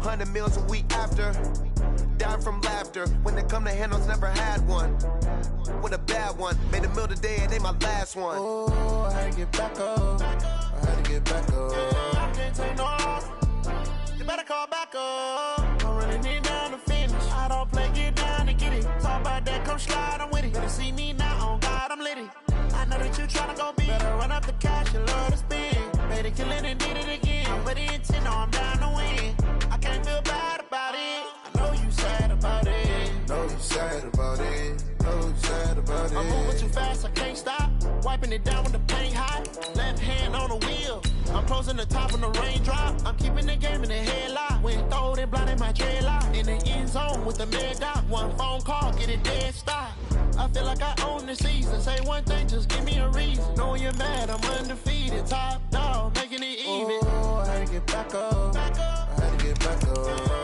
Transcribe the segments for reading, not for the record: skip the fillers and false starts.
100 meals a week after. Dying from laughter. When it come to handles, never had one. With a bad one. Made a meal today, it ain't my last one. Oh, I had to get back up. I had to get back up. I can't take no loss. You better call back up. I'm running it down to finish. I don't play, get down to get it. Talk about that, come slide, I'm with it. Better see me now, on God, I'm litty. I know that you tryna go big. Better run up the cash, you love to spend. Made it, kill it, and did it again. I'm with the intent, no, I'm down to win. I can't feel bad about it. I know you sad about it. Know you sad about it. Know you sad about it. I'm moving too fast, I can't stop. Wiping it down with the paint hot. Left hand on the wheel. I'm closing the top on the raindrop. I'm keeping the game in the headlock. When throwed and blinded my dreadlock. In the end zone with the mad dot. One phone call, get it dead stop. I feel like I own the season. Say one thing, just give me a reason. Knowing you're mad, I'm undefeated. Top dog, making it even. Oh, I had to get back up. I had to get back up.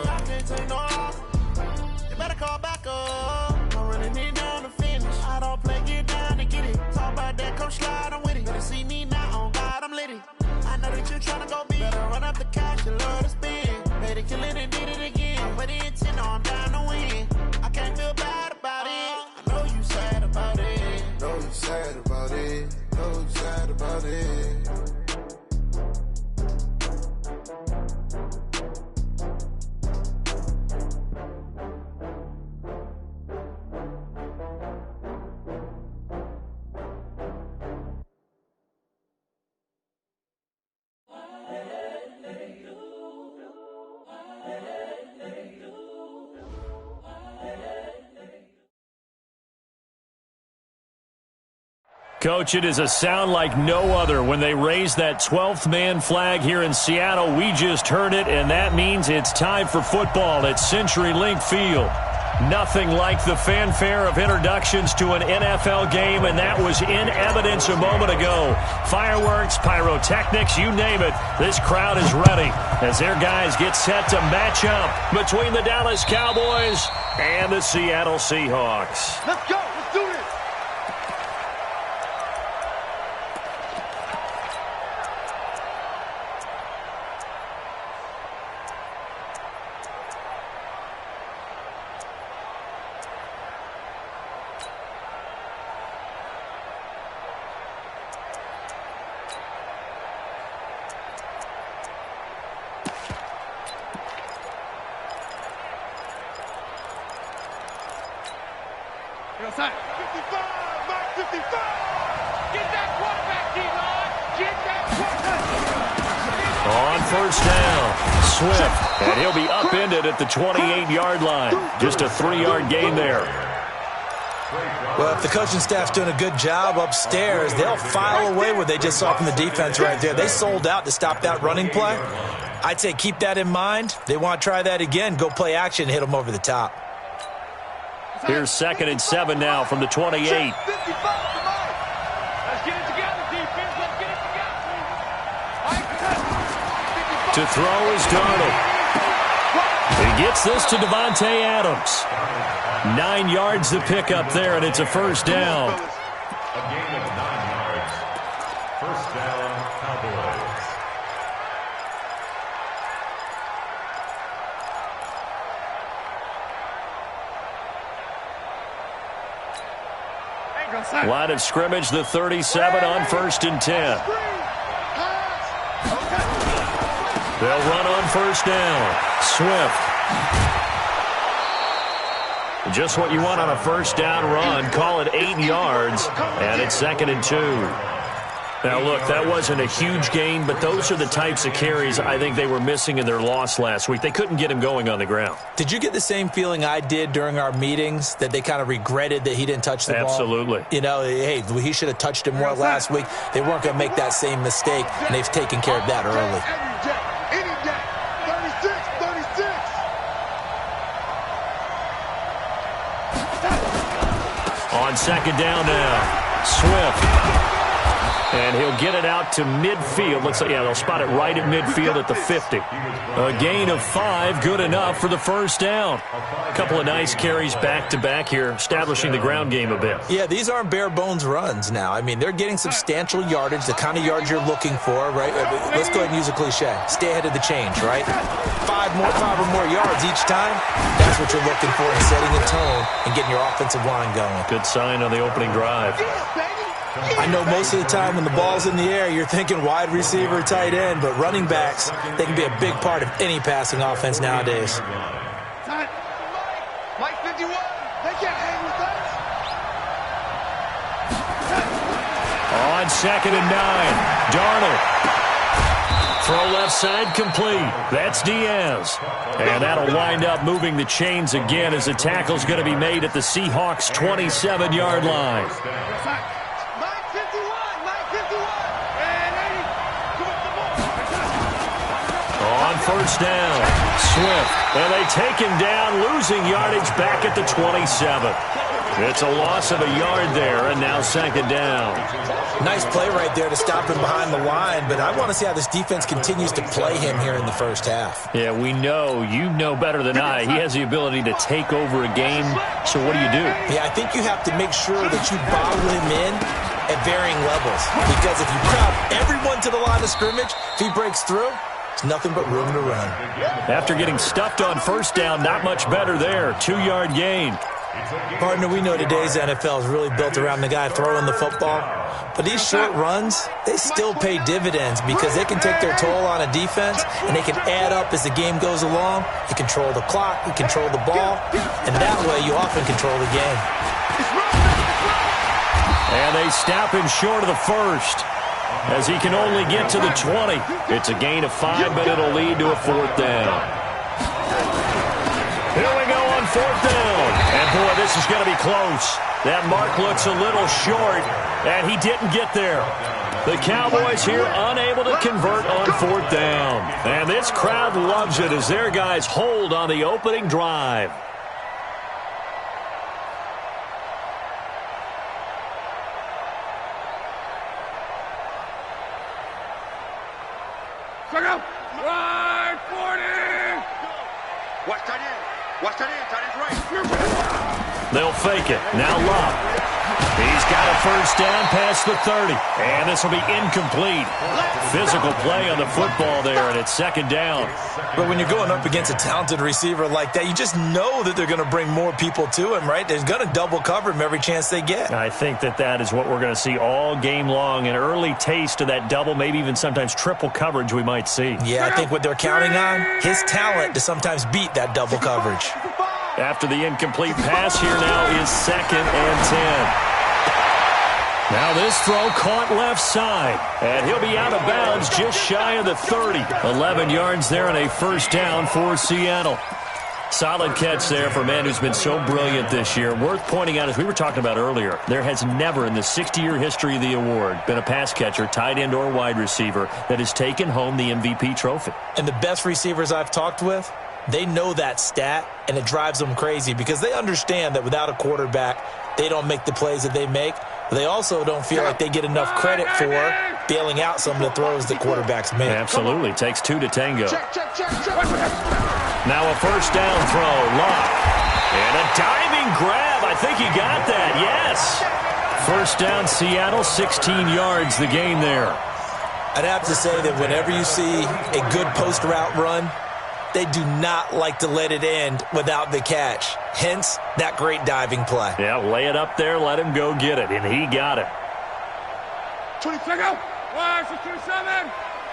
I can't take no loss. You better call back up. I'm running it down to finish. I don't play, get down to get it. Talk about that, come slide, I'm with it. Better see me now, on God, I'm litty. I know that you tryna go big. Better run up the cash, you love to spend. Made it, kill it, and did it again. But the intent, no, I'm down to win. I can't feel bad about it. I know you sad about it. Know you sad about it. Know you sad about it. Coach, it is a sound like no other when they raise that 12th man flag here in Seattle. We just heard it, and that means it's time for football at CenturyLink Field. Nothing like the fanfare of introductions to an NFL game, and that was in evidence a moment ago. Fireworks, pyrotechnics, you name it. This crowd is ready as their guys get set to match up between the Dallas Cowboys and the Seattle Seahawks. Let's go. Let's do this. Outside. 55, Mike 55. Get that quarterback, D-line. Get that quarterback. On first down, Swift, and he'll be upended at the 28-yard line. Just a 3-yard gain there. Well, if the coaching staff's doing a good job upstairs, they'll file away what they just saw from the defense right there. They sold out to stop that running play. I'd say keep that in mind. They want to try that again. Go play action, hit them over the top. Here's 2nd and 7 now from the 28. Let's get it together, defense. Let's get it together. To throw is Darnold. He gets this to Devontae Adams. 9 yards to pick up there, and it's a first down. A gain of 9 yards. First down, Cowboys. Line of scrimmage, the 37 on 1st and 10. They'll run on first down. Swift. Just what you want on a first down run. Call it 8 yards, and it's 2nd and 2. Now, look, that wasn't a huge gain, but those are the types of carries I think they were missing in their loss last week. They couldn't get him going on the ground. Did you get the same feeling I did during our meetings, that they kind of regretted that he didn't touch the ball? Absolutely. You know, hey, he should have touched it more last week. They weren't going to make that same mistake, and they've taken care of that early. Any day. 36. On 2nd down now, Swift. And he'll get it out to midfield. Looks like, yeah, they'll spot it right at midfield at the 50. A gain of 5, good enough for the first down. A couple of nice carries back-to-back here, establishing the ground game a bit. Yeah, these aren't bare-bones runs now. I mean, they're getting substantial yardage, the kind of yards you're looking for, right? Let's go ahead and use a cliche. Stay ahead of the change, right? 5 or more yards each time. That's what you're looking for in setting a tone and getting your offensive line going. Good sign on the opening drive. I know most of the time when the ball's in the air, you're thinking wide receiver, tight end, but running backs, they can be a big part of any passing offense nowadays. Mike 51, they can't hang with us. On 2nd and 9, Darnold. Throw left side complete. That's Diaz. And that'll wind up moving the chains again as the tackle's going to be made at the Seahawks' 27-yard line. On first down, Swift. And they take him down, losing yardage back at the 27. It's a loss of a yard there, and now 2nd down. Nice play right there to stop him behind the line, but I want to see how this defense continues to play him here in the first half. Yeah, we know. You know better than I. He has the ability to take over a game, so what do you do? Yeah, I think you have to make sure that you bottle him in at varying levels, because if you crowd everyone to the line of scrimmage, if he breaks through, it's nothing but room to run. After getting stuffed on first down, not much better there. 2-yard gain. Partner, we know today's NFL is really built around the guy throwing the football. But these short runs, they still pay dividends because they can take their toll on a defense and they can add up as the game goes along. You control the clock, you control the ball, and that way you often control the game. And they stop him short of the first as he can only get to the 20. It's a gain of 5, but it'll lead to a 4th down. Here we go on 4th down. And, boy, this is going to be close. That mark looks a little short, and he didn't get there. The Cowboys here unable to convert on 4th down. And this crowd loves it as their guys hold on the opening drive. Right, 40. Watch that in. Watch that in. Tight end's right. They'll fake it. Now Love. He's got a first down past the 30. And this will be incomplete. Physical play on the football there, and it's 2nd down. But when you're going up against a talented receiver like that, you just know that they're going to bring more people to him, right? They're going to double cover him every chance they get. I think that is what we're going to see all game long. An early taste of that double, maybe even sometimes triple coverage we might see. Yeah, I think what they're counting on, his talent to sometimes beat that double coverage. After the incomplete pass, here now is 2nd and 10. Now this throw caught left side, and he'll be out of bounds just shy of the 30. 11 yards there and a first down for Seattle. Solid catch there for a man who's been so brilliant this year. Worth pointing out, as we were talking about earlier, there has never in the 60-year history of the award been a pass catcher, tight end or wide receiver, that has taken home the MVP trophy. And the best receivers I've talked with, they know that stat, and it drives them crazy because they understand that without a quarterback, they don't make the plays that they make. They also don't feel like they get enough credit for bailing out some of the throws the quarterbacks make. Absolutely. Takes 2 to tango. Now a first down throw. Locke. And a diving grab. I think he got that. Yes. First down, Seattle. 16 yards the gain there. I'd have to say that whenever you see a good post route run, they do not like to let it end without the catch. Hence, that great diving play. Yeah, lay it up there, let him go get it, and he got it. 20 seconds. 27.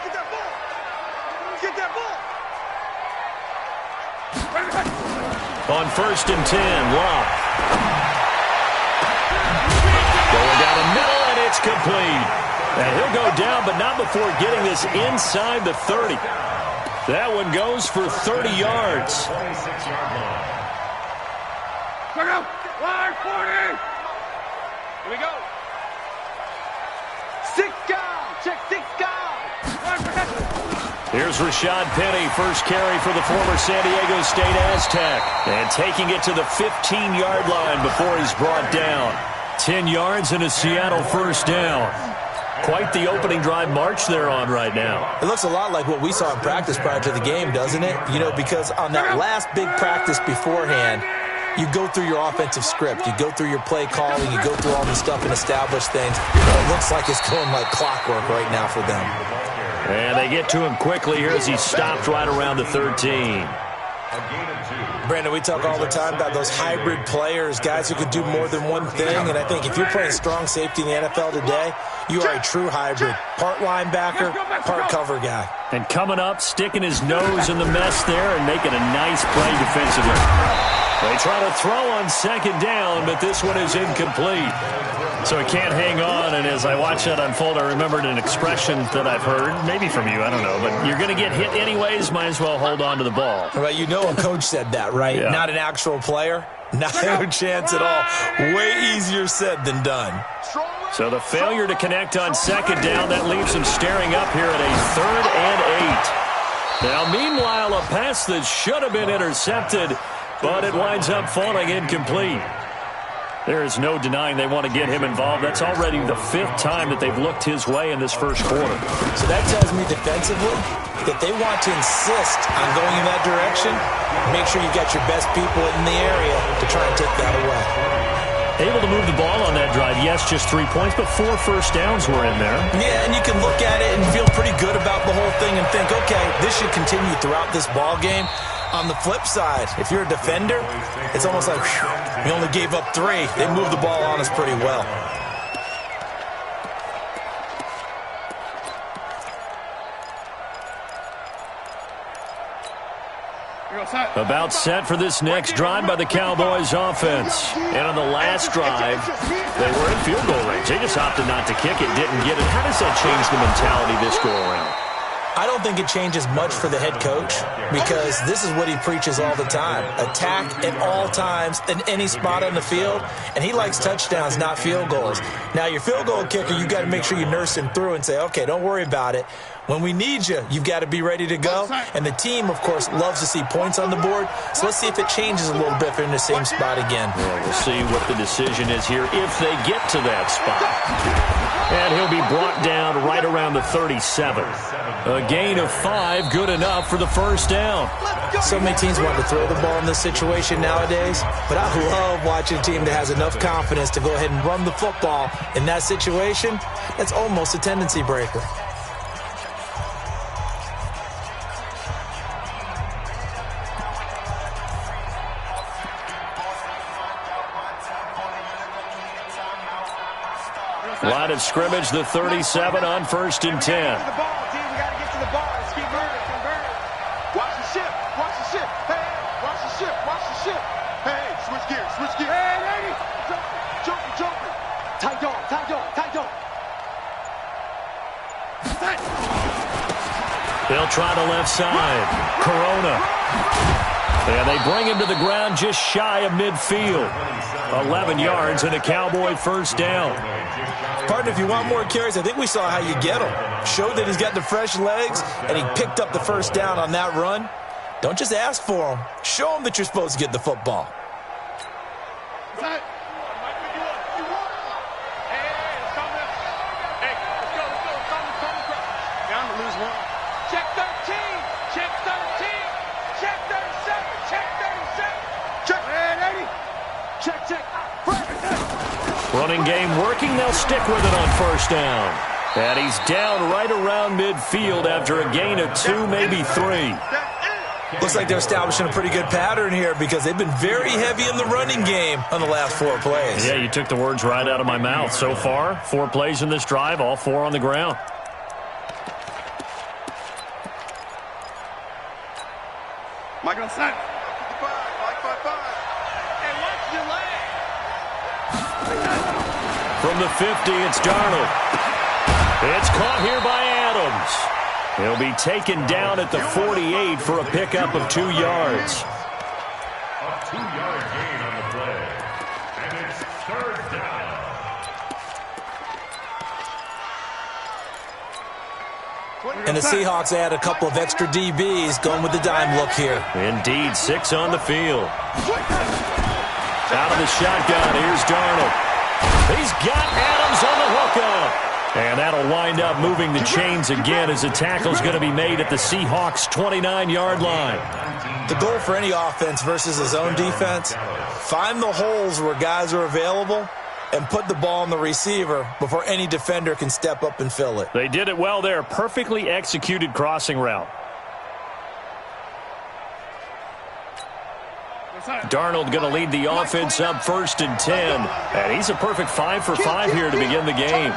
Get that ball. Get that ball. On 1st and 10, Locke. Going down the middle, and it's complete. And he'll go down, but not before getting this inside the 30. That one goes for 30 yards. 26-yard line. Line 40. Here we go. 6 guys. Check 6 guys. Here's Rashad Penny, first carry for the former San Diego State Aztec. And taking it to the 15-yard line before he's brought down. 10 yards and a Seattle first down. Quite the opening drive march they're on right now. It looks a lot like what we saw in practice prior to the game, doesn't it? You know, because on that last big practice beforehand, you go through your offensive script. You go through your play calling. You go through all this stuff and establish things. It looks like it's going like clockwork right now for them. And they get to him quickly here as he stopped right around the 13. Brandon, we talk all the time about those hybrid players, guys who can do more than one thing. And I think if you're playing strong safety in the NFL today, you are a true hybrid. Part linebacker, part cover guy. And coming up, sticking his nose in the mess there and making a nice play defensively. They try to throw on second down, but this one is incomplete. So he can't hang on, and as I watch that unfold, I remembered an expression that I've heard, maybe from you, I don't know, but you're going to get hit anyways, might as well hold on to the ball. Right, you know a coach said that, right? Yeah. Not an actual player. Not no chance at all. Way easier said than done. So the failure to connect on second down, that leaves him staring up here at a 3rd and 8. Now, meanwhile, a pass that should have been intercepted, but it winds up falling incomplete. There is no denying they want to get him involved. That's already the 5th time that they've looked his way in this first quarter. So that tells me defensively that they want to insist on going in that direction. Make sure you got your best people in the area to try and take that away. Able to move the ball on that drive. Yes, just 3 points, but 4 first downs were in there. Yeah, and you can look at it and feel pretty good about the whole thing and think, okay, this should continue throughout this ball game. On the flip side, if you're a defender, it's almost like, whew, we only gave up 3. They moved the ball on us pretty well. About set for this next drive by the Cowboys offense. And on the last drive, they were in field goal range. They just opted not to kick it, didn't get it. How does that change the mentality this go around? I don't think it changes much for the head coach because this is what he preaches all the time. Attack at all times in any spot on the field, and he likes touchdowns, not field goals. Now, your field goal kicker, you've got to make sure you nurse him through and say, okay, don't worry about it. When we need you, you've got to be ready to go. And the team, of course, loves to see points on the board. So let's see if it changes a little bit if they're in the same spot again. Well, we'll see what the decision is here if they get to that spot. And he'll be brought down right around the 37. A gain of 5, good enough for the first down. So many teams want to throw the ball in this situation nowadays, but I love watching a team that has enough confidence to go ahead and run the football. In that situation, that's almost a tendency breaker. Line of scrimmage, the 37 on 1st and 10. We got to get to the ball. Let's keep burning. Watch the ship. Watch the ship. Hey, watch the ship. Watch the ship. Hey, switch gears. Switch gears. Hey, lady. Jumping. Tight dog. They'll try the left side. Corona. And they bring him to the ground just shy of midfield. 11 yards and a Cowboy first down. Partner, if you want more carries, I think we saw how you get him. Showed that he's got the fresh legs, and he picked up the first down on that run. Don't just ask for him. Show him that you're supposed to get the football. Check 13. Check 13. Check 37. Check 37. Check. Hey, lady. Check. Running game working. They'll stick with it on first down. And he's down right around midfield after a gain of 2, maybe 3. Looks like they're establishing a pretty good pattern here because they've been very heavy in the running game on the last 4 plays. Yeah, you took the words right out of my mouth. So far, 4 plays in this drive, all 4 on the ground. Mike on side. Mike 5. And watch your leg. From the 50, it's Darnold. It's caught here by Adams. He'll be taken down at the 48 for a pickup of 2 yards. A 2-yard gain on the play. And it's 3rd down. And the Seahawks add a couple of extra DBs going with the dime look here. Indeed, 6 on the field. Out of the shotgun, here's Darnold. He's got Adams on the hookup. And that'll wind up moving the chains again as the tackle's going to be made at the Seahawks' 29-yard line. The goal for any offense versus his own defense, find the holes where guys are available and put the ball on the receiver before any defender can step up and fill it. They did it well there. Perfectly executed crossing route. Darnold going to lead the offense up 1st and 10. And he's a perfect 5 for 5 here to begin the game.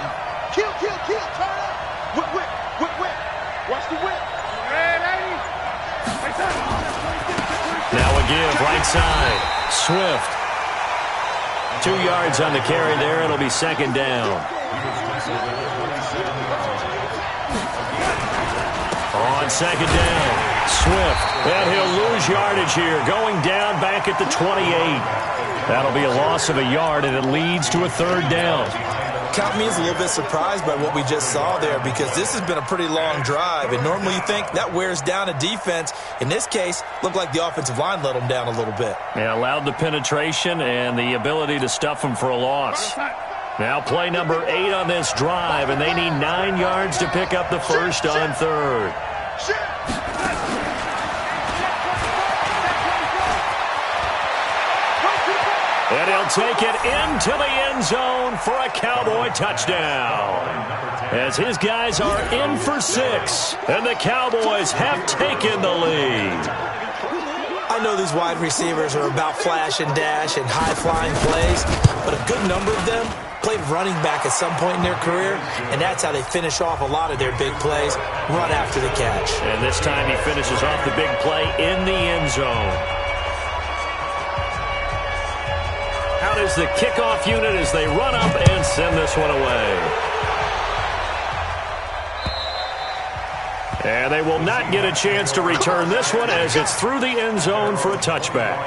Kill, turn up. Whip. Watch the whip. Now a give, right side. Swift. 2 yards on the carry there. It'll be 2nd down. On 2nd down, Swift. And he'll lose yardage here. Going down back at the 28. That'll be a loss of a yard, and it leads to a 3rd down. Count me as a little bit surprised by what we just saw there, because this has been a pretty long drive, and normally you think that wears down a defense. In this case, looked like the offensive line let them down a little bit. Yeah, allowed the penetration and the ability to stuff them for a loss. Now play number 8 on this drive, and they need 9 yards to pick up the first on 3rd. And he'll take it into the end zone for a Cowboy touchdown. As his guys are in for 6, and the Cowboys have taken the lead. I know these wide receivers are about flash and dash and high-flying plays, but a good number of them played running back at some point in their career, and that's how they finish off a lot of their big plays, run after the catch. And this time he finishes off the big play in the end zone. Out is the kickoff unit as they run up and send this one away. And they will not get a chance to return this one as it's through the end zone for a touchback.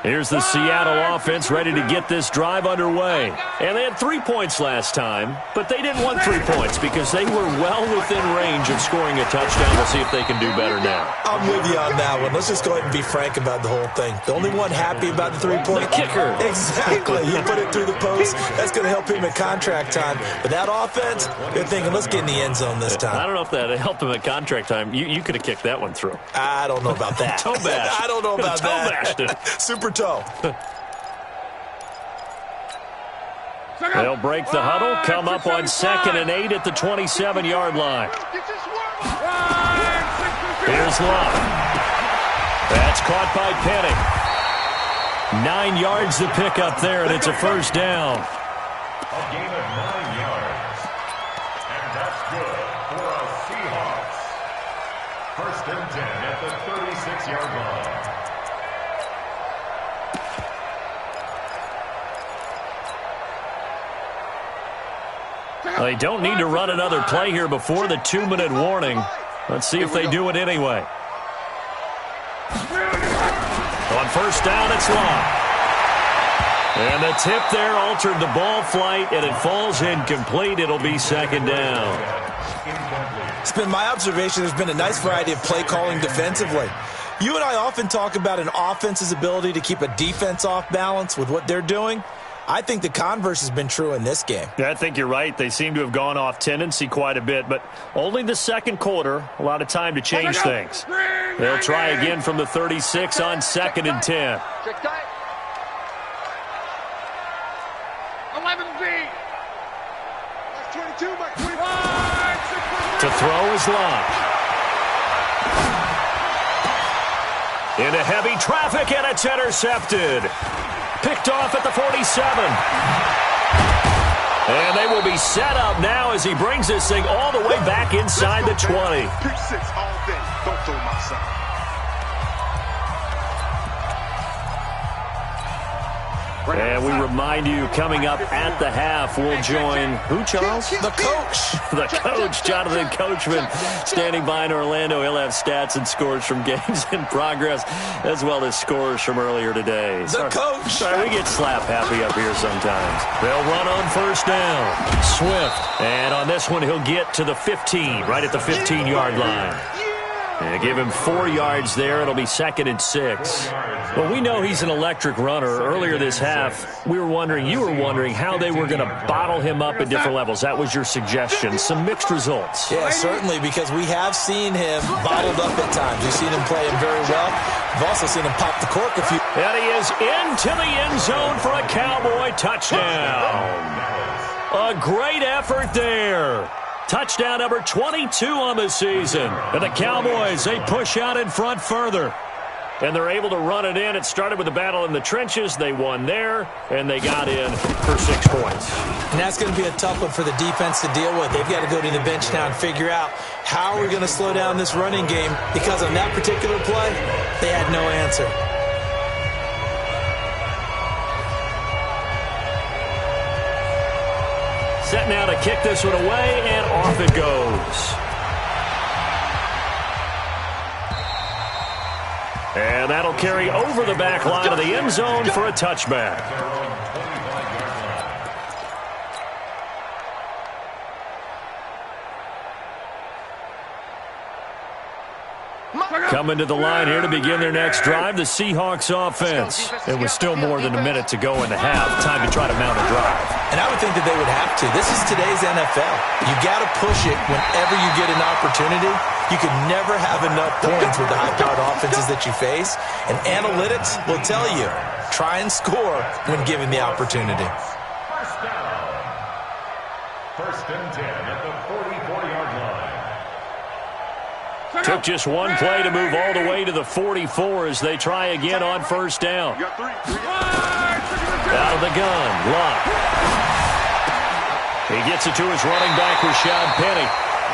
Here's the Seattle offense ready to get this drive underway. And they had 3 points last time, but they didn't want 3 points because they were well within range of scoring a touchdown. We'll see if they can do better now. I'm with you on that one. Let's just go ahead and be frank about the whole thing. The only one happy about the 3-point. The kicker. Exactly. He put it through the post. That's going to help him at contract time. But that offense, they're thinking, let's get in the end zone this time. I don't know if that helped him at contract time. You could have kicked that one through. I don't know about that. Toe bash. I don't know about toe that. Bashed it. Super toe. They'll break the huddle, come up on 2nd and 8 at the 27-yard line. Here's Love. That's caught by Penny. 9 yards to pick up there, and it's a first down. A gain of 9 yards. And that's good for our Seahawks. 1st and 10 at the 36-yard line. They don't need to run another play here before the 2-minute warning. Let's see if they do it anyway. On first down, it's Long. And the tip there altered the ball flight, and it falls incomplete. It'll be 2nd down. It's been my observation there's been a nice variety of play calling defensively. You and I often talk about an offense's ability to keep a defense off balance with what they're doing. I think the converse has been true in this game. Yeah, I think you're right. They seem to have gone off tendency quite a bit, but only the second quarter, a lot of time to change things. They'll try again from the 36 on 2nd and 10. 11B. To throw is Locke. Into heavy traffic, and it's intercepted. Picked off at the 47. And they will be set up now as he brings this thing all the way back inside the 20. Pick 6 all day. Don't throw my son. And we remind you, coming up at the half, we'll join who, Charles? The coach. The coach, Jonathan Coachman, standing by in Orlando. He'll have stats and scores from games in progress, as well as scores from earlier today. The coach. Sorry, we get slap happy up here sometimes. They'll run on first down. Swift. And on this one, he'll get to the 15, right at the 15-yard line. And give him 4 yards there. It'll be 2nd and 6. Well, we know he's an electric runner. Earlier this half, you were wondering how they were going to bottle him up at different levels. That was your suggestion. Some mixed results. Yeah, certainly, because we have seen him bottled up at times. We've seen him play him very well. We've also seen him pop the cork a few. And he is into the end zone for a Cowboy touchdown. A great effort there. Touchdown number 22 on the season. And the Cowboys, they push out in front further. And they're able to run it in. It started with a battle in the trenches. They won there, and they got in for 6 points. And that's going to be a tough one for the defense to deal with. They've got to go to the bench now and figure out how are we going to slow down this running game, because on that particular play, they had no answer. Set now to kick this one away, and off it goes. And that'll carry over the back line of the end zone for a touchback. Coming to the line here to begin their next drive, the Seahawks offense. It was still more than a minute to go in the half. Time to try to mount a drive. And I would think that they would have to. This is today's NFL. You got to push it whenever you get an opportunity. You can never have enough points with the high-powered offenses that you face. And analytics will tell you, try and score when given the opportunity. First down. 1st and 10 at the 44-yard line. Took just one play to move all the way to the 44 as they try again on first down. Out of the gun, Locke. He gets it to his running back, Rashad Penny.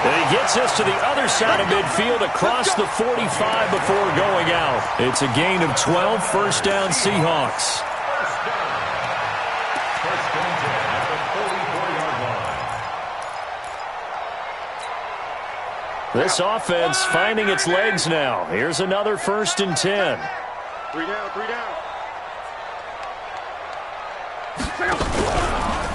And he gets this to the other side of midfield across the 45 before going out. It's a gain of 12, first down Seahawks. First and 10 at the 44-yard line. This offense finding its legs now. Here's another 1st and 10. 3 down, 3 down.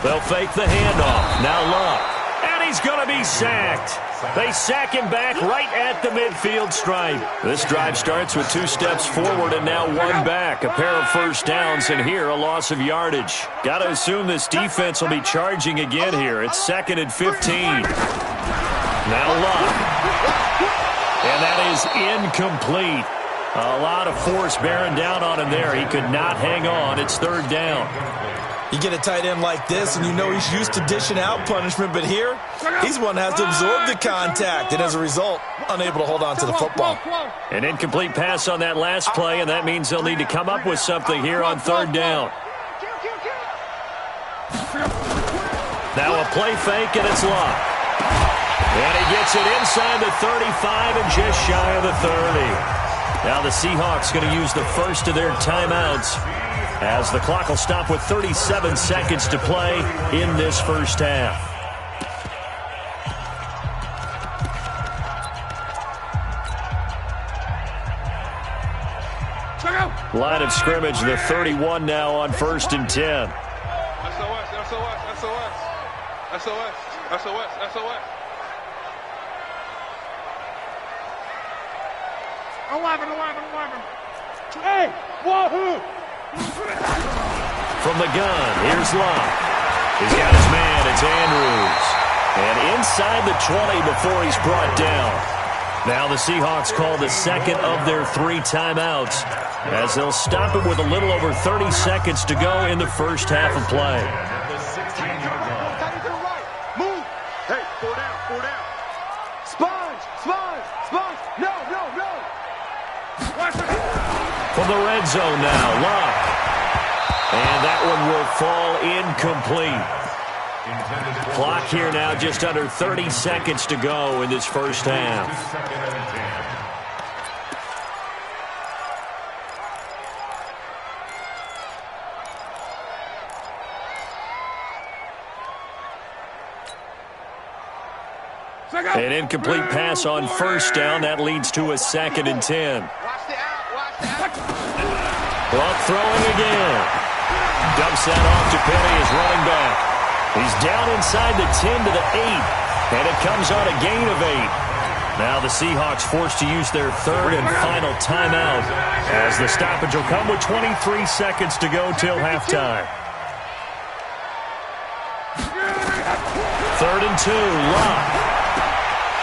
They'll fake the handoff. Now Locke. And he's going to be sacked. They sack him back right at the midfield stripe. This drive starts with 2 steps forward and now 1 back. A pair of first downs, and here a loss of yardage. Got to assume this defense will be charging again here. It's 2nd and 15. Now Locke. And that is incomplete. A lot of force bearing down on him there. He could not hang on. It's 3rd down. You get a tight end like this, and you know he's used to dishing out punishment, but here, he's one that has to absorb the contact, and as a result, unable to hold on to the football. An incomplete pass on that last play, and that means they'll need to come up with something here on 3rd down. Now a play fake, and it's Locke. And he gets it inside the 35 and just shy of the 30. Now the Seahawks going to use the first of their timeouts, as the clock will stop with 37 seconds to play in this first half. Line of scrimmage, the 31 now on 1st and 10. SOS, SOS, SOS. SOS, SOS, SOS. 11. Hey, wahoo! From the gun, here's Locke. He's got his man, it's Andrews. And inside the 20 before he's brought down. Now the Seahawks call the 2nd of their 3 timeouts, as they'll stop it with a little over 30 seconds to go in the first half of play. From the red zone now, Luck. And that one will fall incomplete. Clock here now just under 30 seconds to go in this first half. An incomplete pass on first down. That leads to a 2nd and 10. Luck throwing again. Dumps that off to Penny as running back. He's down inside the 10 to the 8. And it comes on a gain of 8. Now the Seahawks forced to use their 3rd and final timeout as the stoppage will come with 23 seconds to go till halftime. 3rd and 2, Luck.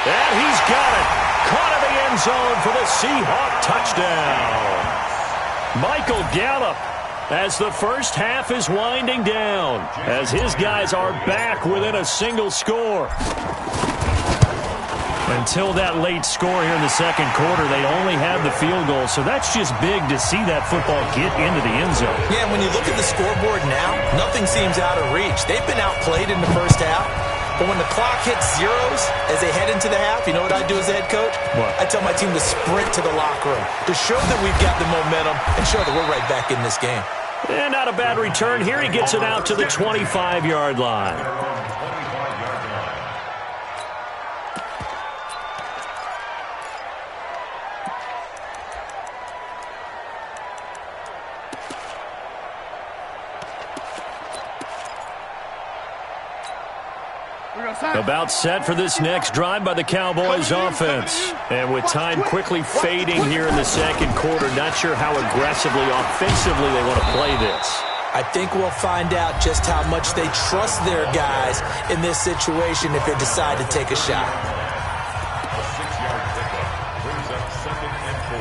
And he's got it. Caught in the end zone for the Seahawk touchdown. Michael Gallup, as the first half is winding down, as his guys are back within a single score. Until that late score here in the second quarter, they only had the field goal, so that's just big to see that football get into the end zone. Yeah, when you look at the scoreboard now, nothing seems out of reach. They've been outplayed in the first half. But when the clock hits zeros as they head into the half, you know what I do as the head coach? What? I tell my team to sprint to the locker room to show that we've got the momentum and show that we're right back in this game. And not a bad return here. He gets it out to the 25-yard line. About set for this next drive by the Cowboys offense. And with time quickly fading here in the second quarter, not sure how aggressively, offensively they want to play this. I think we'll find out just how much they trust their guys in this situation if they decide to take a shot. A 6-yard pickup brings up 2nd and 4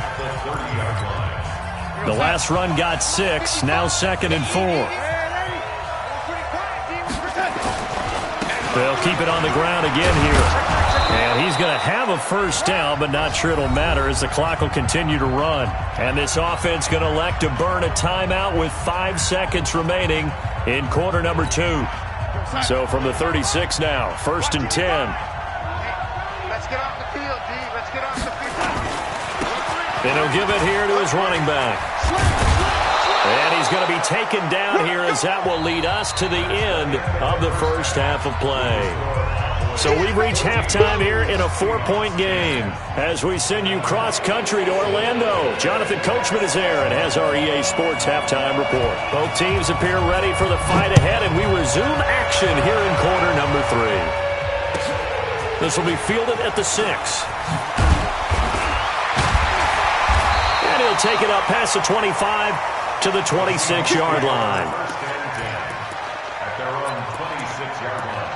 at the 30-yard line. The last run got 6, now 2nd and 4. They'll keep it on the ground again here. And he's going to have a first down, but not sure it'll matter as the clock will continue to run. And this offense going to elect to burn a timeout with 5 seconds remaining in quarter number 2. So from the 36 now, 1st and 10. Let's get off the field, D. Let's get off the field. And he'll give it here to his running back. And he's going to be taken down here as that will lead us to the end of the first half of play. So we've reached halftime here in a 4-point game as we send you cross-country to Orlando. Jonathan Coachman is there and has our EA Sports halftime report. Both teams appear ready for the fight ahead, and we resume action here in quarter number 3. This will be fielded at the 6. And he'll take it up past the 25 to the 26-yard line. First and 10 at their own 26-yard line.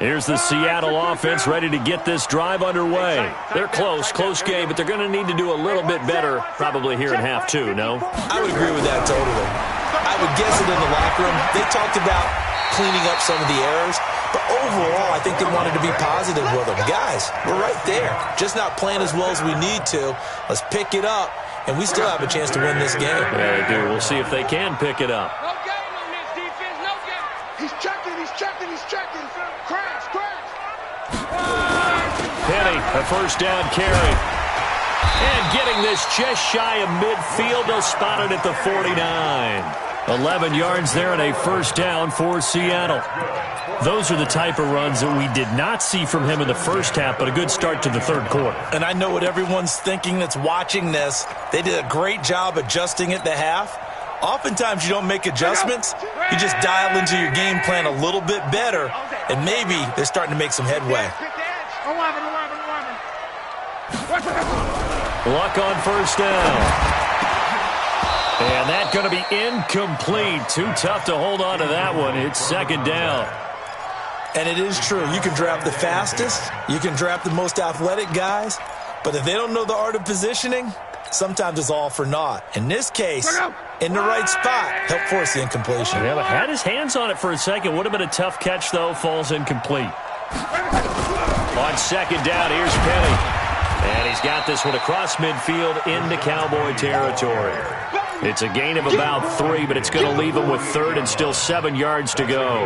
Here's the Seattle offense ready to get this drive underway. They're close game, but they're going to need to do a little bit better probably here in half 2, no? I would agree with that totally. I would guess it in the locker room. They talked about cleaning up some of the errors, but overall, I think they wanted to be positive with them. Guys, we're right there. Just not playing as well as we need to. Let's pick it up, and we still have a chance to win this game. Yeah, they do. We'll see if they can pick it up. No game on this defense, no game. He's checking. Crash. Penny, a first down carry. And getting this just shy of midfield, they'll spot it at the 49. 11 yards there and a first down for Seattle. Those are the type of runs that we did not see from him in the first half, but a good start to the third quarter. And I know what everyone's thinking that's watching this. They did a great job adjusting at the half. Oftentimes you don't make adjustments. You just dial into your game plan a little bit better, and maybe they're starting to make some headway. Luck on first down. And that's going to be incomplete. Too tough to hold on to that one. It's second down. And it is true. You can draft the fastest. You can draft the most athletic guys. But if they don't know the art of positioning, sometimes it's all for naught. In this case, in the right spot, helped force the incompletion. Yeah, but had his hands on it for a second. Would have been a tough catch, though. Falls incomplete. On second down, here's Penny. And he's got this one across midfield into Cowboy territory. It's a gain of about 3, but it's going to leave him with third and still 7 yards to go.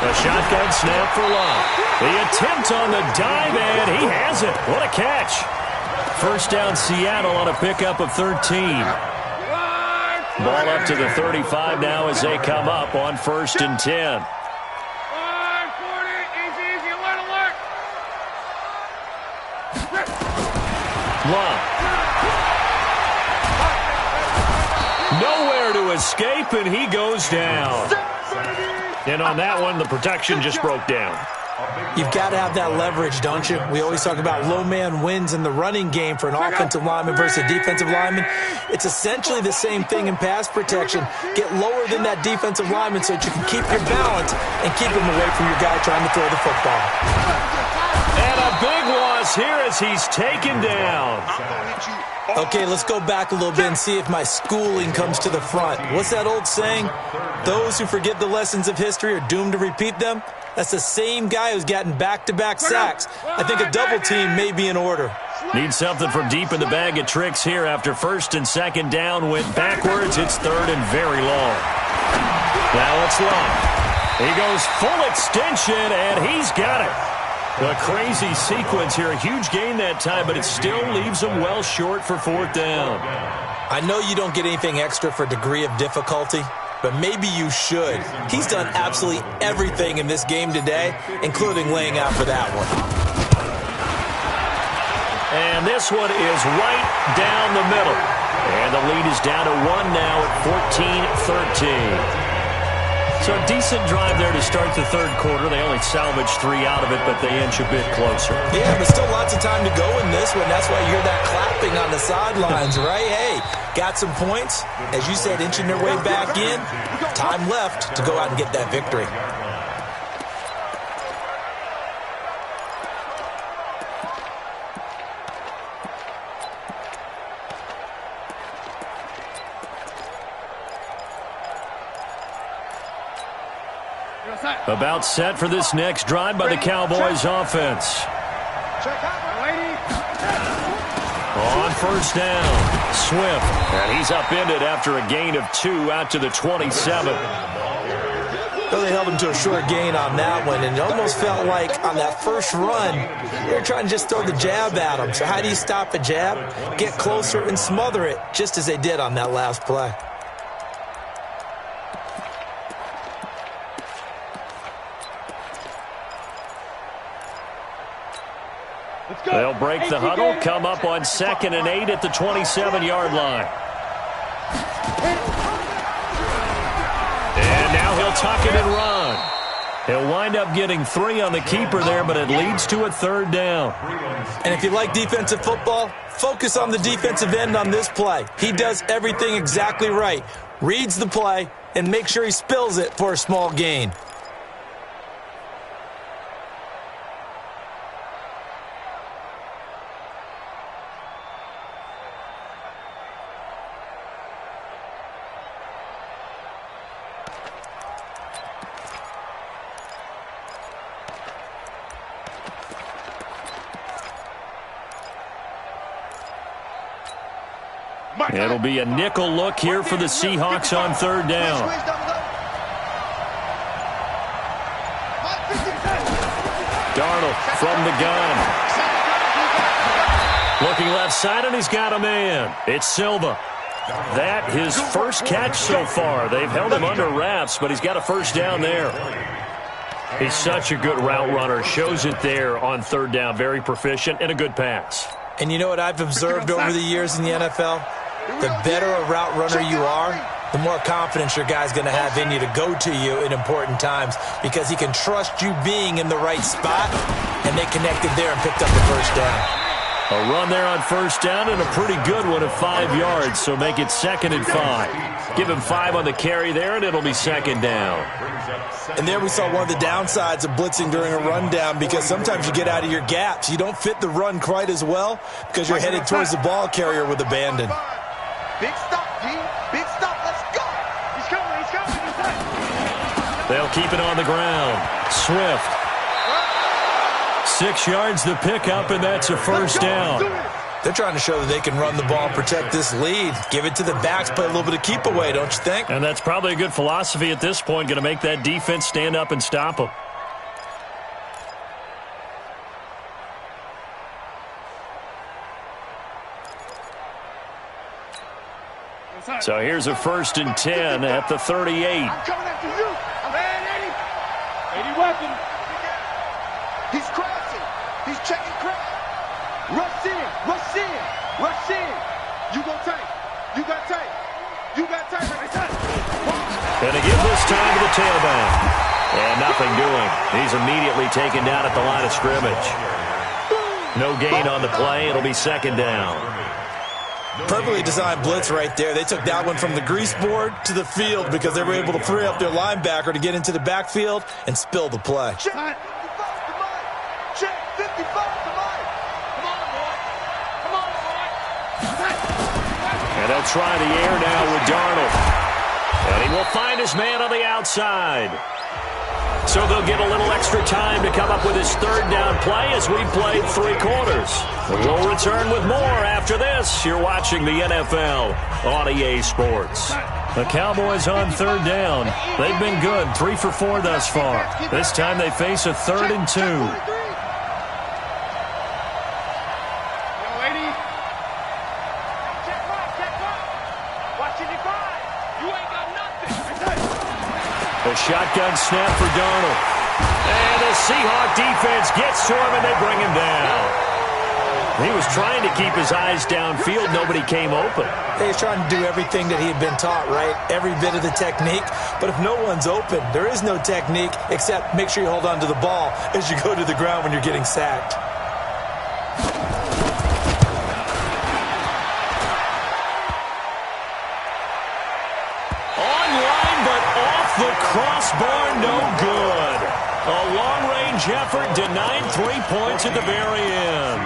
A shotgun snap for Love. The attempt on the dive, and he has it. What a catch. First down, Seattle on a pickup of 13. Ball up to the 35 now as they come up on 1st and 10. Love. Nowhere to escape, and he goes down. And on that one, the protection just broke down. You've got to have that leverage, don't you? We always talk about low man wins in the running game for an offensive lineman versus a defensive lineman. It's essentially the same thing in pass protection. Get lower than that defensive lineman so that you can keep your balance and keep him away from your guy trying to throw the football. And a big loss here as he's taken down. Okay, let's go back a little bit and see if my schooling comes to the front. What's that old saying? Those who forget the lessons of history are doomed to repeat them. That's the same guy who's gotten back-to-back sacks. I think a double team may be in order. Need something from deep in the bag of tricks here after 1st and 2nd down. Went backwards. It's 3rd and very long. Now it's Long. He goes full extension, and he's got it. A crazy sequence here. A huge gain that time, but it still leaves him well short for 4th down. I know you don't get anything extra for degree of difficulty, but maybe you should. He's done absolutely everything in this game today, including laying out for that one. And this one is right down the middle. And the lead is down to 1 now at 14-13. So a decent drive there to start the 3rd quarter. They only salvaged 3 out of it, but they inch a bit closer. Yeah, but still lots of time to go in this one. That's why you hear that clapping on the sidelines, right? Hey, got some points. As you said, inching their way back in. Time left to go out and get that victory. About set for this next drive by the Cowboys offense. On 1st down, Swift. And he's upended after a gain of 2 out to the 27. Well, they held him to a short gain on that one, and it almost felt like on that first run, they were trying to just throw the jab at him. So how do you stop a jab? Get closer and smother it, just as they did on that last play. They'll break the huddle, come up on 2nd and 8 at the 27-yard line. And now he'll tuck it and run. He'll wind up getting 3 on the keeper there, but it leads to a 3rd down. And if you like defensive football, focus on the defensive end on this play. He does everything exactly right. Reads the play and makes sure he spills it for a small gain. It'll be a nickel look here for the Seahawks on 3rd down. Darnold from the gun. Looking left side, and he's got a man. It's Silva. That his first catch so far. They've held him under wraps, but he's got a 1st down there. He's such a good route runner. Shows it there on 3rd down. Very proficient and a good pass. And you know what I've observed over the years in the NFL? The better a route runner you are, the more confidence your guy's going to have in you to go to you in important times because he can trust you being in the right spot, and they connected there and picked up the 1st down. A run there on first down and a pretty good one of 5 yards, so make it 2nd and 5. Give him 5 on the carry there, and it'll be 2nd down. And there we saw one of the downsides of blitzing during a rundown, because sometimes you get out of your gaps. You don't fit the run quite as well because you're headed towards the ball carrier with abandon. Big stop, D. Big stop. Let's go. He's coming. He's coming. He's coming. They'll keep it on the ground. Swift. 6 yards the pickup, and that's a first down. They're trying to show that they can run the ball and protect this lead. Give it to the backs, play a little bit of keep away, don't you think? And that's probably a good philosophy at this point, going to make that defense stand up and stop them. So here's a 1st and 10 at the 38. I'm coming after you. I'm 80 weapon. He's crashing. He's checking crash. Rush in. Rush in. Rush in. You go tight. You got tight. You got tight. Going to give this time to the tailback. And nothing doing. He's immediately taken down at the line of scrimmage. No gain on the play. It'll be 2nd down. Perfectly designed blitz right there. They took that one from the grease board to the field because they were able to free up their linebacker to get into the backfield and spill the play. Check 55 to Mike. Check 55 to Mike. Come on, boy. Come on, boy. And they'll try the air now with Darnold. And he will find his man on the outside. So they'll get a little extra time to come up with his 3rd down play as we've played 3 quarters. We'll return with more after this. You're watching the NFL on EA Sports. The Cowboys on 3rd down. They've been good, 3 for 4 thus far. This time they face a 3rd and 2. A shotgun snap for Darnold. And the Seahawk defense gets to him, and they bring him down. He was trying to keep his eyes downfield. Nobody came open. He's trying to do everything that he had been taught, right? Every bit of the technique. But if no one's open, there is no technique except make sure you hold on to the ball as you go to the ground when you're getting sacked. The crossbar, no good. A long-range effort denied 3 points at the very end.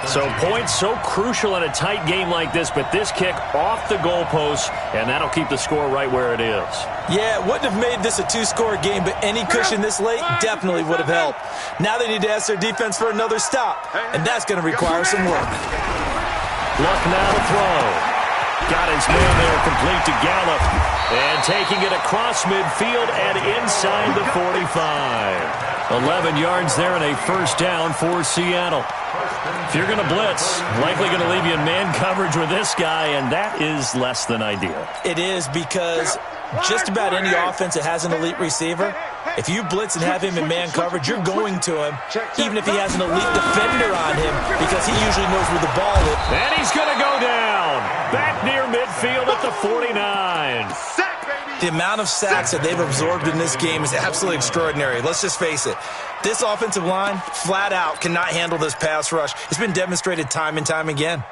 So points so crucial in a tight game like this, but this kick off the goalpost, and that'll keep the score right where it is. Yeah, it wouldn't have made this a 2-score game, but any cushion this late definitely would have helped. Now they need to ask their defense for another stop, and that's going to require some work. Luck now to throw. Got his man there complete to Gallup. And taking it across midfield and inside the 45. 11 yards there and a 1st down for Seattle. If you're going to blitz, likely going to leave you in man coverage with this guy, and that is less than ideal. It is, because just about any offense that has an elite receiver, if you blitz and have him in man coverage, you're going to him, even if he has an elite defender on him, because he usually knows where the ball is. And he's going to go down. Back near midfield at the 49. The amount of sacks that they've absorbed in this game is absolutely extraordinary. Let's just face it. This offensive line, flat out, cannot handle this pass rush. It's been demonstrated time and time again.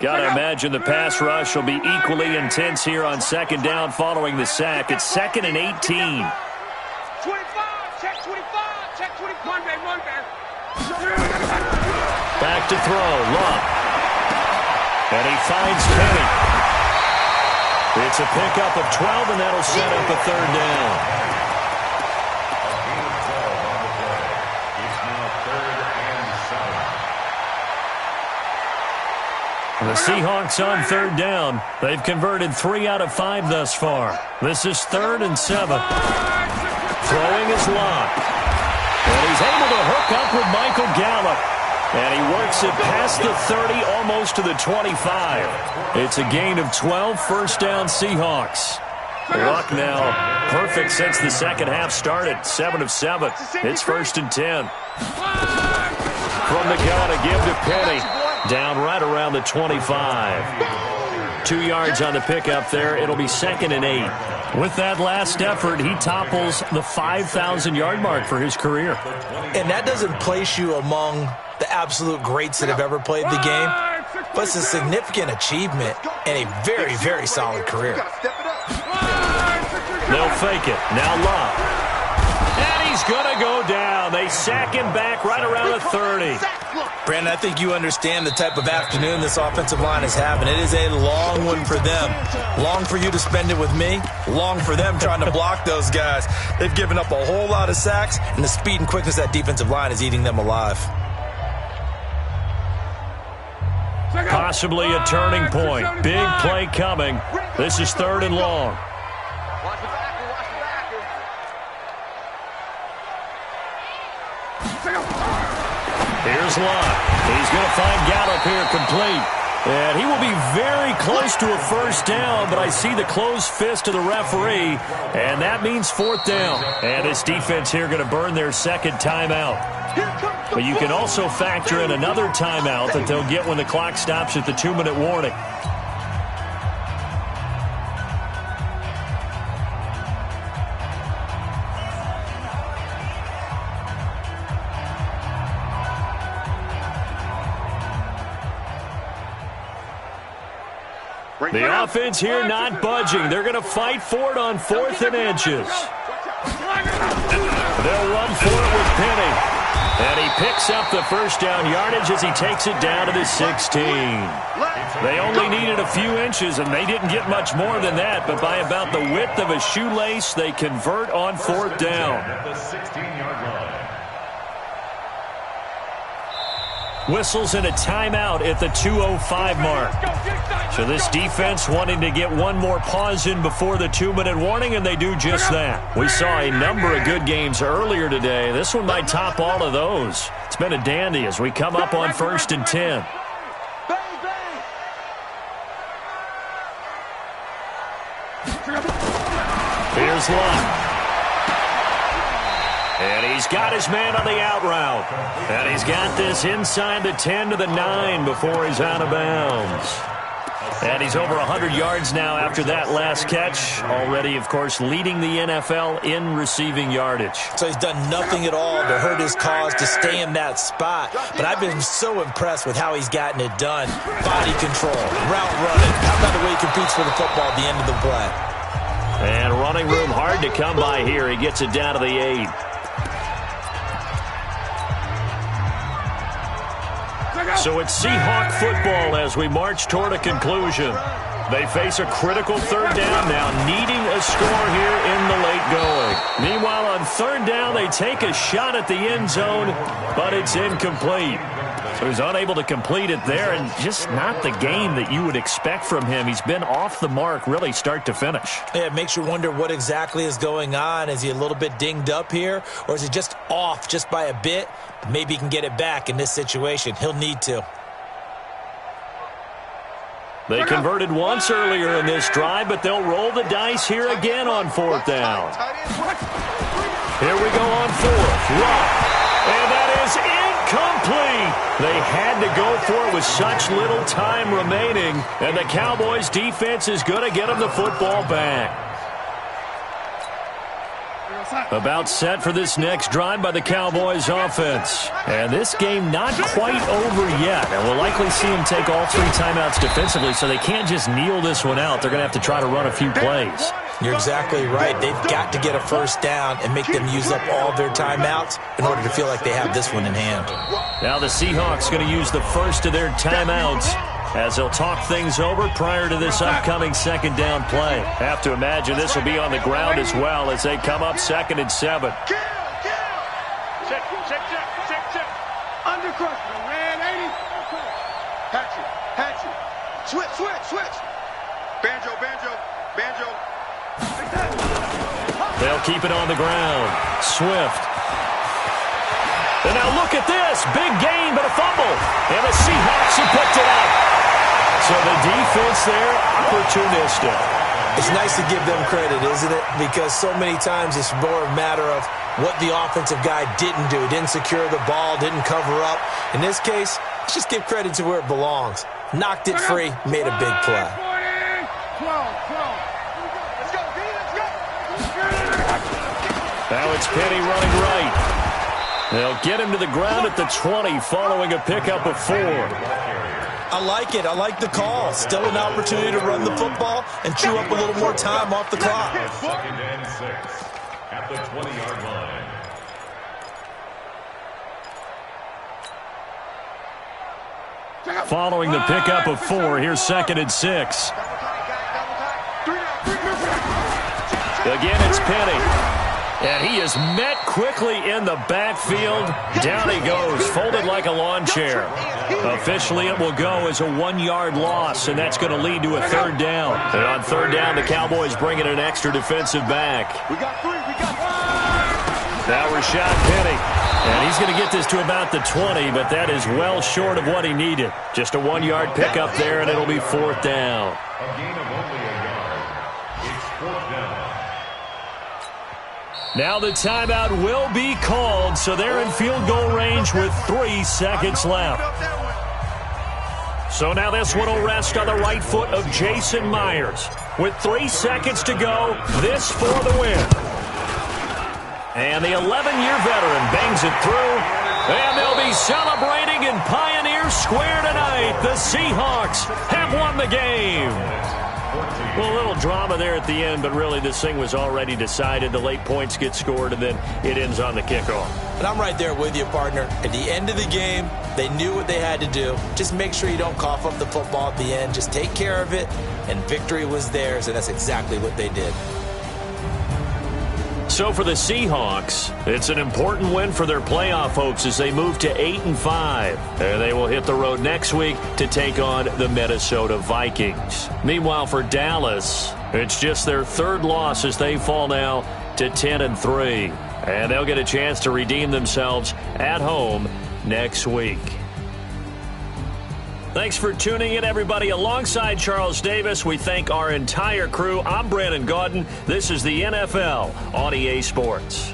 Got to imagine the pass rush will be equally intense here on 2nd down following the sack. It's 2nd and 18. 25, check 25, check 21, man. Back to throw, Luck. And he finds Kenny. It's a pickup of 12, and that'll set up a 3rd down. The Seahawks on 3rd down. They've converted 3 out of 5 thus far. This is 3rd and 7. Throwing is Luck. And he's able to hook up with Michael Gallup. And he works it past the 30, almost to the 25. It's a gain of 12, 1st down Seahawks. Luck now perfect since the 2nd half started. 7 of 7. It's 1st and 10. from the gun to give to Penny. Down right around the 25. 2 yards on the pickup there. It'll be 2nd and 8. With that last effort, he topples the 5,000-yard mark for his career. And that doesn't place you among the absolute greats that have ever played the game, but it's a significant achievement and a very, very solid career. They'll fake it. Now Love. And he's going to go down. They sack him back right around the 30. Brandon, I think you understand the type of afternoon this offensive line is having. It is a long one for them. Long for you to spend it with me. Long for them trying to block those guys. They've given up a whole lot of sacks, and the speed and quickness of that defensive line is eating them alive. Possibly a turning point. Big play coming. This is 3rd and long. Here's Love. He's going to find Gallup here complete. And he will be very close to a first down, but I see the closed fist of the referee, and that means 4th down. And this defense here going to burn their 2nd timeout. But you can also factor in another timeout that they'll get when the clock stops at the 2-minute warning. The offense here not budging. They're going to fight for it on 4th and inches. They'll run for it with Penny. And he picks up the first down yardage as he takes it down to the 16. They only needed a few inches, and they didn't get much more than that. But by about the width of a shoelace, they convert on 4th down. At the 16-yard line. Whistles and a timeout at the 2:05 mark. So this defense wanting to get one more pause in before the 2-minute warning, and they do just that. We saw a number of good games earlier today. This one might top all of those. It's been a dandy as we come up on 1st and 10. Here's Love. And he's got his man on the out route. And he's got this inside the 10 to the 9 before he's out of bounds. And he's over 100 yards now after that last catch. Already, of course, leading the NFL in receiving yardage. So he's done nothing at all to hurt his cause to stay in that spot. But I've been so impressed with how he's gotten it done. Body control, route running. How about the way he competes for the football at the end of the play? And running room hard to come by here. He gets it down to the 8. So it's Seahawk football as we march toward a conclusion. They face a critical 3rd down now, needing a score here in the late going. Meanwhile, on 3rd down, they take a shot at the end zone, but it's incomplete. So he's unable to complete it there, and just not the game that you would expect from him. He's been off the mark, really, start to finish. Yeah, it makes you wonder what exactly is going on. Is he a little bit dinged up here, or is he just off just by a bit? Maybe he can get it back in this situation. He'll need to. They converted once earlier in this drive, but they'll roll the dice here again on 4th down. Here we go on 4th. And that is incomplete. They had to go for it with such little time remaining, and the Cowboys' defense is going to get them the football back. About set for this next drive by the Cowboys offense. And this game not quite over yet. And we'll likely see them take all 3 timeouts defensively, so they can't just kneel this one out. They're going to have to try to run a few plays. You're exactly right. They've got to get a first down and make them use up all their timeouts in order to feel like they have this one in hand. Now the Seahawks going to use the first of their timeouts as they'll talk things over prior to this upcoming 2nd down play. Have to imagine this will be on the ground as well as they come up 2nd and 7. Check. Under pressure. Ran 80. Hatchet. Switch. Banjo. They'll keep it on the ground. Swift. And now look at this. Big gain, but a fumble. And the Seahawks have picked it up. So the defense there, opportunistic. It's nice to give them credit, isn't it? Because so many times it's more a matter of what the offensive guy didn't do. Didn't secure the ball, didn't cover up. In this case, let's just give credit to where it belongs. Knocked it free, made a big play. Now it's Penny running right. They'll get him to the ground at the 20 following a pickup of 4. I like it. I like the call. Still an opportunity to run the football and chew up a little more time off the clock. 2nd and 6 at the 20-yard line. Following the pickup of 4, here's 2nd and 6. Again, it's Penny. And he is met quickly in the backfield. Down he goes, folded like a lawn chair. Officially, it will go as a 1-yard loss, and that's going to lead to a 3rd down. And on 3rd down, the Cowboys bring in an extra defensive back. We got 3. Now Rashad Penny. And he's going to get this to about the 20, but that is well short of what he needed. Just a 1-yard pickup there, and it'll be 4th down. A gain of only a yard. It's 4th down. Now the timeout will be called, so they're in field goal range with 3 seconds left. So now this one will rest on the right foot of Jason Myers. With 3 seconds to go, this for the win. And the 11-year veteran bangs it through. And they'll be celebrating in Pioneer Square tonight. The Seahawks have won the game. Well, a little drama there at the end, but really this thing was already decided. The late points get scored, and then it ends on the kickoff. And I'm right there with you, partner. At the end of the game, they knew what they had to do. Just make sure you don't cough up the football at the end. Just take care of it, and victory was theirs, and that's exactly what they did. So for the Seahawks, it's an important win for their playoff hopes as they move to 8-5. And they will hit the road next week to take on the Minnesota Vikings. Meanwhile, for Dallas, it's just their 3rd loss as they fall now to 10-3. And they'll get a chance to redeem themselves at home next week. Thanks for tuning in, everybody. Alongside Charles Davis, we thank our entire crew. I'm Brandon Gaudin. This is the NFL on EA Sports.